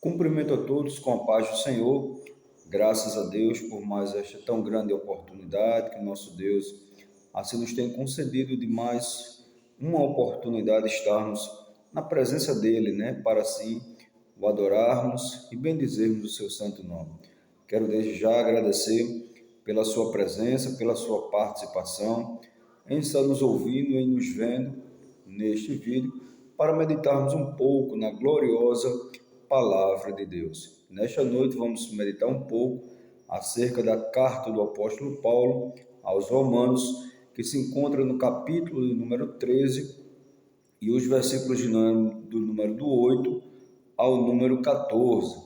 Cumprimento a todos com a paz do Senhor. Graças a Deus por mais esta tão grande oportunidade que nosso Deus assim nos tem concedido de mais uma oportunidade de estarmos na presença dEle, para assim o adorarmos e bendizermos o seu santo nome. Quero desde já agradecer pela sua presença, pela sua participação, em estar nos ouvindo e nos vendo neste vídeo, para meditarmos um pouco na gloriosa Palavra de Deus. Nesta noite vamos meditar um pouco acerca da carta do apóstolo Paulo aos Romanos, que se encontra no capítulo número 13 e os versículos do número do 8 ao número 14,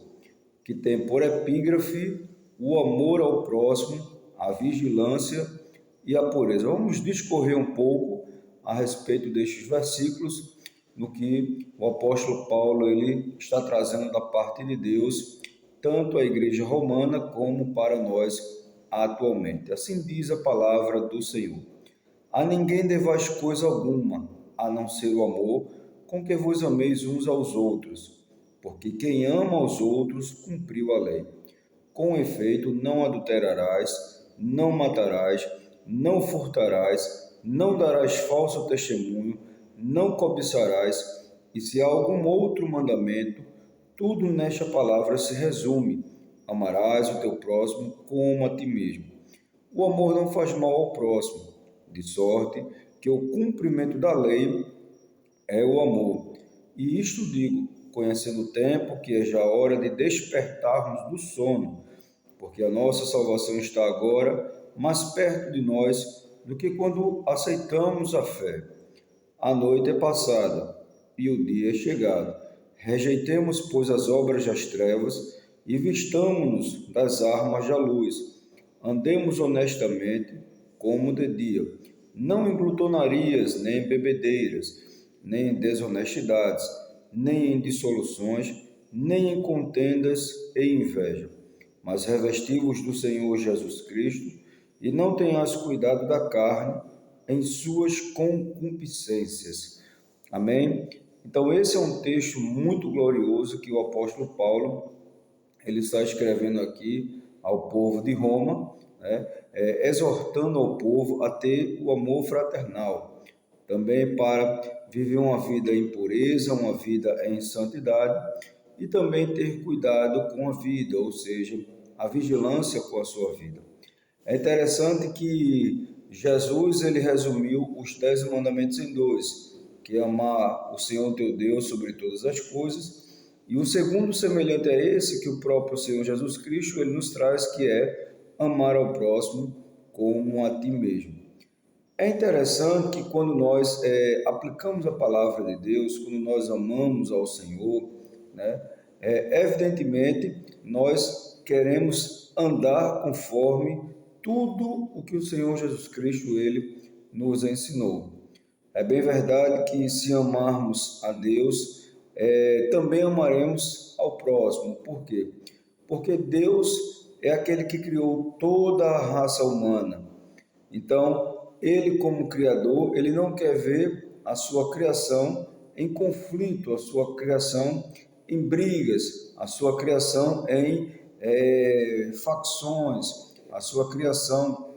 que tem por epígrafe o amor ao próximo, a vigilância e a pureza. Vamos discorrer um pouco a respeito destes versículos, no que o apóstolo Paulo ele está trazendo da parte de Deus, tanto à igreja romana como para nós atualmente. Assim diz a palavra do Senhor. A ninguém devais coisa alguma, a não ser o amor, com que vos ameis uns aos outros, porque quem ama aos outros cumpriu a lei. Com efeito, não adulterarás, não matarás, não furtarás, não darás falso testemunho, não cobiçarás, e se há algum outro mandamento, tudo nesta palavra se resume: amarás o teu próximo como a ti mesmo. O amor não faz mal ao próximo, de sorte que o cumprimento da lei é o amor. E isto digo, conhecendo o tempo, que é já hora de despertarmos do sono, porque a nossa salvação está agora mais perto de nós do que quando aceitamos a fé. A noite é passada e o dia é chegado. Rejeitemos, pois, as obras das trevas e vistamo-nos das armas da luz. Andemos honestamente como de dia, não em glutonarias, nem em bebedeiras, nem em desonestidades, nem em dissoluções, nem em contendas e inveja. Mas revesti-vos do Senhor Jesus Cristo e não tenhais cuidado da carne em suas concupiscências. Amém? Então esse é um texto muito glorioso que o apóstolo Paulo ele está escrevendo aqui ao povo de Roma, exortando ao povo a ter o amor fraternal, também para viver uma vida em pureza, uma vida em santidade e também ter cuidado com a vida, ou seja, a vigilância com a sua vida. É interessante que Jesus ele resumiu os 10 mandamentos em dois, que é amar o Senhor teu Deus sobre todas as coisas, e o segundo semelhante a esse que o próprio Senhor Jesus Cristo ele nos traz, que é amar ao próximo como a ti mesmo. É interessante que quando nós aplicamos a palavra de Deus, quando nós amamos ao Senhor, evidentemente nós queremos andar conforme tudo o que o Senhor Jesus Cristo ele nos ensinou. É bem verdade que se amarmos a Deus, também amaremos ao próximo. Por quê? Porque Deus é aquele que criou toda a raça humana. Então, ele como Criador, ele não quer ver a sua criação em conflito, a sua criação em brigas, a sua criação em facções, a sua criação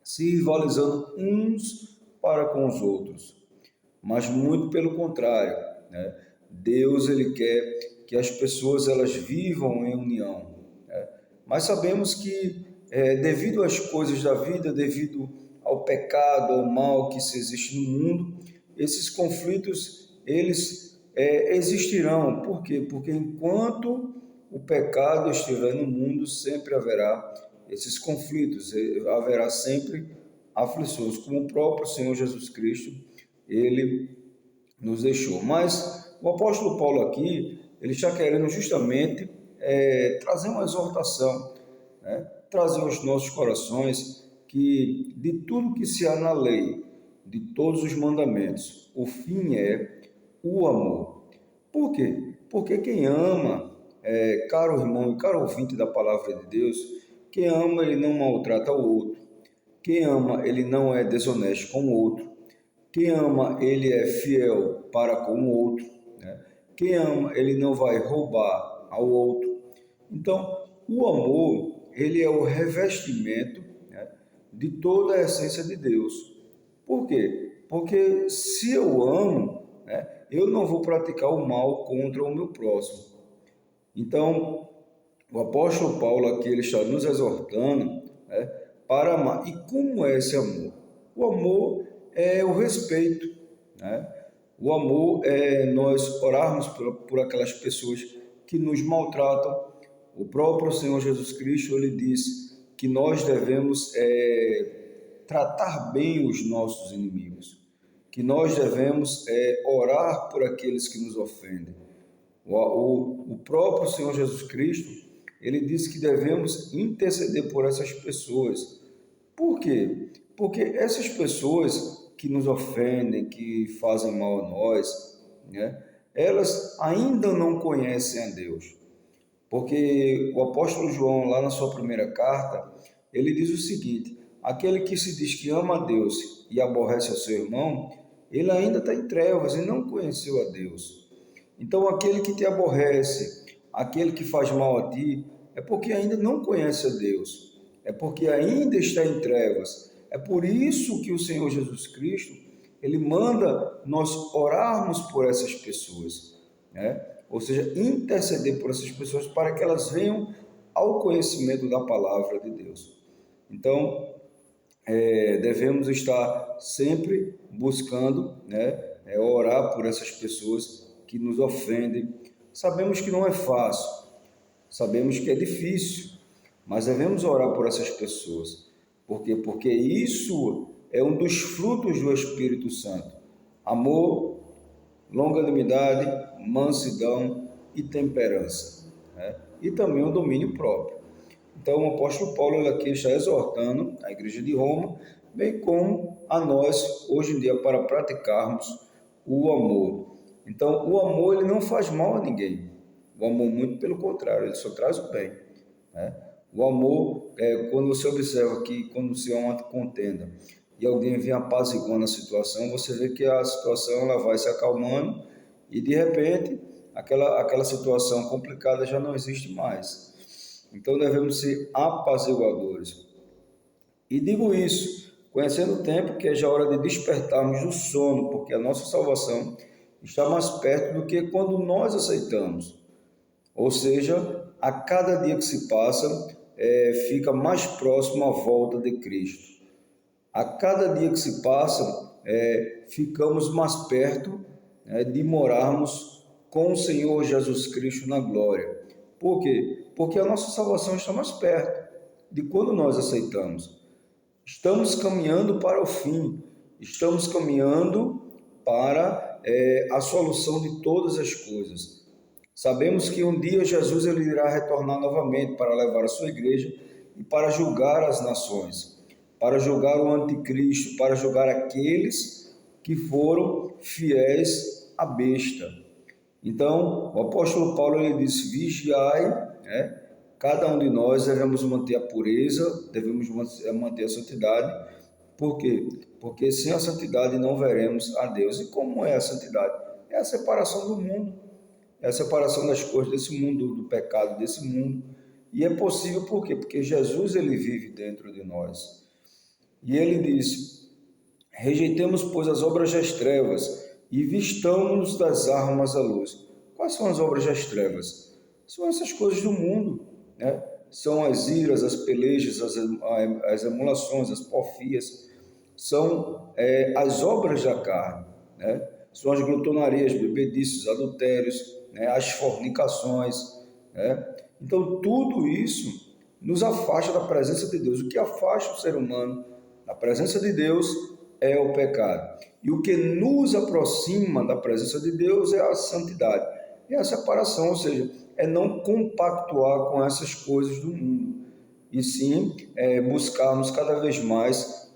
se rivalizando uns para com os outros. Mas muito pelo contrário, Deus ele quer que as pessoas elas vivam em união. Mas sabemos que devido às coisas da vida, devido ao pecado, ao mal que se existe no mundo, esses conflitos eles existirão. Por quê? Porque enquanto o pecado estiver no mundo, sempre haverá esses conflitos, haverá sempre aflições, como o próprio Senhor Jesus Cristo, ele nos deixou. Mas o apóstolo Paulo aqui, ele está querendo justamente trazer uma exortação, trazer aos nossos corações que de tudo que se há na lei, de todos os mandamentos, o fim é o amor. Por quê? Porque quem ama, caro irmão e caro ouvinte da palavra de Deus, quem ama, ele não maltrata o outro. Quem ama, ele não é desonesto com o outro. Quem ama, ele é fiel para com o outro. Quem ama, ele não vai roubar ao outro. Então, o amor, ele é o revestimento, né, de toda a essência de Deus. Por quê? Porque se eu amo, né, eu não vou praticar o mal contra o meu próximo. Então, o apóstolo Paulo aqui ele está nos exortando, né, para amar. E como é esse amor? O amor é o respeito, né? O amor é nós orarmos por aquelas pessoas que nos maltratam. O próprio Senhor Jesus Cristo ele disse que nós devemos tratar bem os nossos inimigos, que nós devemos orar por aqueles que nos ofendem. O próprio Senhor Jesus Cristo, ele disse que devemos interceder por essas pessoas. Por quê? Porque essas pessoas que nos ofendem, que fazem mal a nós, né, elas ainda não conhecem a Deus. Porque o apóstolo João, lá na sua primeira carta, ele diz o seguinte: aquele que se diz que ama a Deus e aborrece o seu irmão, ele ainda está em trevas e não conheceu a Deus. Então, aquele que te aborrece, aquele que faz mal a ti, é porque ainda não conhece a Deus, é porque ainda está em trevas. É por isso que o Senhor Jesus Cristo, ele manda nós orarmos por essas pessoas, né? Ou seja, interceder por essas pessoas para que elas venham ao conhecimento da palavra de Deus. Então, devemos estar sempre buscando, né, orar por essas pessoas que nos ofendem. Sabemos que não é fácil, sabemos que é difícil, mas devemos orar por essas pessoas. Por quê? Porque isso é um dos frutos do Espírito Santo: amor, longanimidade, mansidão e temperança, né? E também o domínio próprio. Então, o apóstolo Paulo aqui está exortando a igreja de Roma, bem como a nós, hoje em dia, para praticarmos o amor. Então, o amor ele não faz mal a ninguém. O amor, muito pelo contrário, ele só traz o bem, né? O amor, quando você observa que quando você há uma contenda e alguém vem apaziguando a situação, você vê que a situação ela vai se acalmando e, de repente, aquela situação complicada já não existe mais. Então, devemos ser apaziguadores. E digo isso, conhecendo o tempo que é já hora de despertarmos do sono, porque a nossa salvação está mais perto do que quando nós aceitamos. Ou seja, a cada dia que se passa, fica mais próximo à volta de Cristo. A cada dia que se passa, ficamos mais perto, de morarmos com o Senhor Jesus Cristo na glória. Por quê? Porque a nossa salvação está mais perto de quando nós aceitamos. Estamos caminhando para o fim, estamos caminhando para a solução de todas as coisas. Sabemos que um dia Jesus ele irá retornar novamente para levar a sua igreja e para julgar as nações, para julgar o anticristo, para julgar aqueles que foram fiéis à besta. Então, o apóstolo Paulo ele diz: vigiai, né? Cada um de nós devemos manter a pureza, devemos manter a santidade. Por quê? Porque sem a santidade não veremos a Deus. E como é a santidade? É a separação do mundo, é a separação das coisas desse mundo, do pecado desse mundo. E é possível por quê? Porque Jesus ele vive dentro de nós. E ele diz: rejeitemos, pois, as obras das trevas e vistamos das armas da luz. Quais são as obras das trevas? São essas coisas do mundo, né? São as iras, as pelejas, as emulações, as porfias, são as obras da carne, né? São as glutonarias, bebedices, adultérios, né? As fornicações, né? Então, tudo isso nos afasta da presença de Deus. O que afasta o ser humano da presença de Deus é o pecado. E o que nos aproxima da presença de Deus é a santidade, é a separação, ou seja, é não compactuar com essas coisas do mundo, e sim buscarmos cada vez mais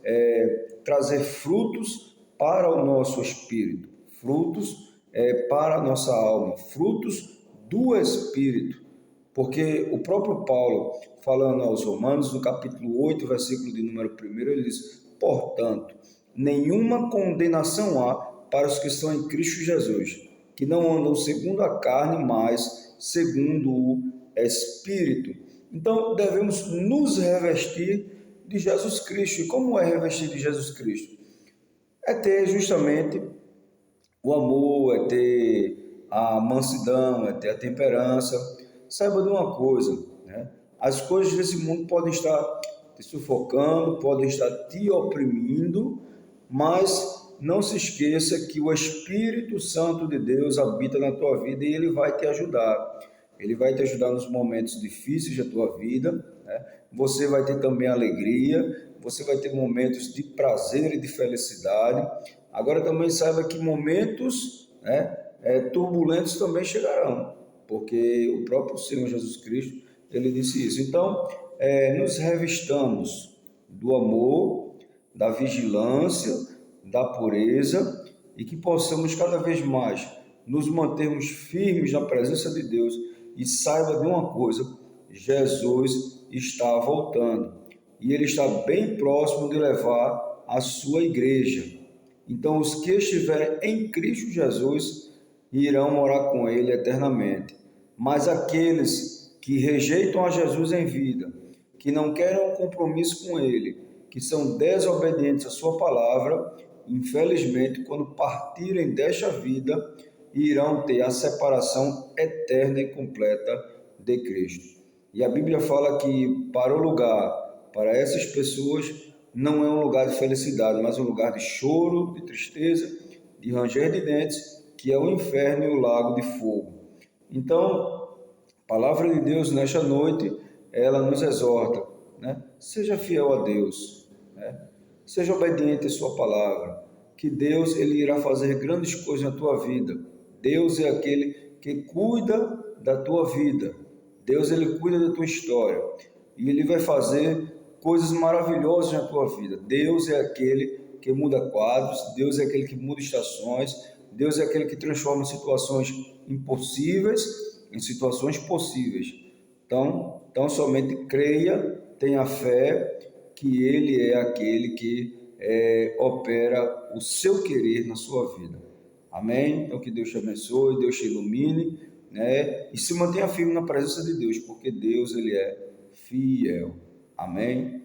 trazer frutos para o nosso espírito, frutos para a nossa alma, frutos do Espírito. Porque o próprio Paulo, falando aos Romanos, no capítulo 8, versículo de número 1, ele diz: portanto, nenhuma condenação há para os que estão em Cristo Jesus. que não andam segundo a carne, mas segundo o Espírito. Então, devemos nos revestir de Jesus Cristo. E como é revestir de Jesus Cristo? É ter justamente o amor, é ter a mansidão, é ter a temperança. Saiba de uma coisa, né? As coisas desse mundo podem estar te sufocando, podem estar te oprimindo, mas não se esqueça que o Espírito Santo de Deus habita na tua vida e ele vai te ajudar. Ele vai te ajudar nos momentos difíceis da tua vida, né? Você vai ter também alegria, você vai ter momentos de prazer e de felicidade. Agora também saiba que momentos, né, turbulentos também chegarão, porque o próprio Senhor Jesus Cristo, ele disse isso. Então, nos revistamos do amor, da vigilância, da pureza e que possamos cada vez mais nos mantermos firmes na presença de Deus. E saiba de uma coisa, Jesus está voltando e ele está bem próximo de levar a sua igreja. Então, os que estiverem em Cristo Jesus irão morar com ele eternamente. Mas aqueles que rejeitam a Jesus em vida, que não querem um compromisso com ele, que são desobedientes à sua palavra, infelizmente, quando partirem desta vida, irão ter a separação eterna e completa de Cristo. E a Bíblia fala que para essas pessoas, não é um lugar de felicidade, mas um lugar de choro, de tristeza, de ranger de dentes, que é o inferno e o lago de fogo. Então, a palavra de Deus nesta noite, ela nos exorta, né? Seja fiel a Deus, né? Seja obediente à sua palavra, que Deus ele irá fazer grandes coisas na tua vida. Deus é aquele que cuida da tua vida. Deus ele cuida da tua história e ele vai fazer coisas maravilhosas na tua vida. Deus é aquele que muda quadros, Deus é aquele que muda estações, Deus é aquele que transforma situações impossíveis em situações possíveis. Então somente creia, tenha fé que Ele é aquele que opera o seu querer na sua vida. Amém? Então que Deus te abençoe, Deus te ilumine, né? E se mantenha firme na presença de Deus, porque Deus ele é fiel. Amém?